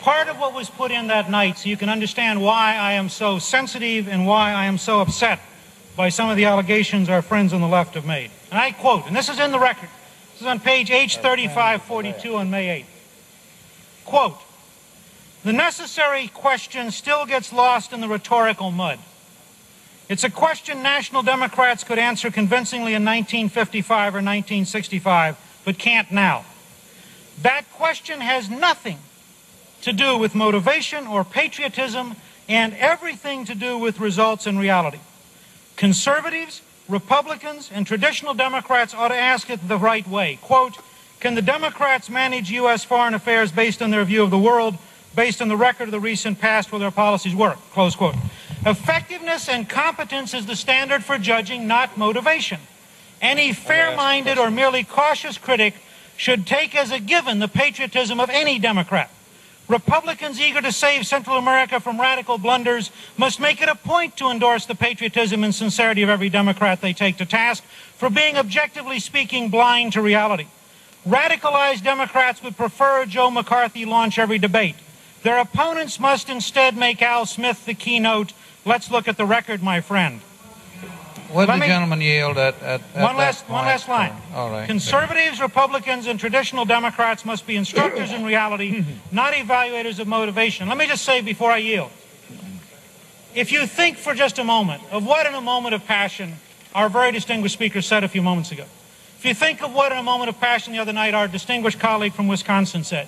part of what was put in that night, so you can understand why I am so sensitive and why I am so upset by some of the allegations our friends on the left have made. And I quote, and this is in the record, this is on page H3542 on May 8th. Quote, "The necessary question still gets lost in the rhetorical mud. It's a question National Democrats could answer convincingly in 1955 or 1965, but can't now. That question has nothing to do with motivation or patriotism and everything to do with results and reality. Conservatives, Republicans, and traditional Democrats ought to ask it the right way. Quote, can the Democrats manage U.S. foreign affairs based on their view of the world, based on the record of the recent past where their policies work? Close quote. Effectiveness and competence is the standard for judging, not motivation. Any fair-minded or merely cautious critic should take as a given the patriotism of any Democrat. Republicans eager to save Central America from radical blunders must make it a point to endorse the patriotism and sincerity of every Democrat they take to task for being, objectively speaking, blind to reality. Radicalized Democrats would prefer Joe McCarthy launch every debate. Their opponents must instead make Al Smith the keynote. Let's look at the record, my friend." Would the gentleman yield at one last line. All right. Conservatives, Republicans, and traditional Democrats must be instructors in reality, not evaluators of motivation. Let me just say before I yield, if you think for just a moment of what in a moment of passion our very distinguished speaker said a few moments ago, if you think of what in a moment of passion the other night our distinguished colleague from Wisconsin said,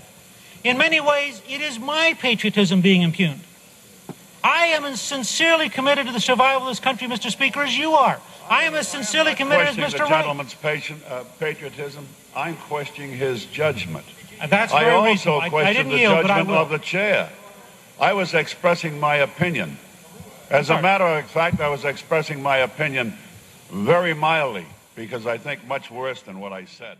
in many ways it is my patriotism being impugned. I am as sincerely committed to the survival of this country, Mr. Speaker, as you are. I am as sincerely committed as Mr. The gentleman's patriotism. I'm questioning his judgment. That's very reasonable. I also question the judgment of the chair. I was expressing my opinion. As a matter of fact, I was expressing my opinion very mildly, because I think much worse than what I said.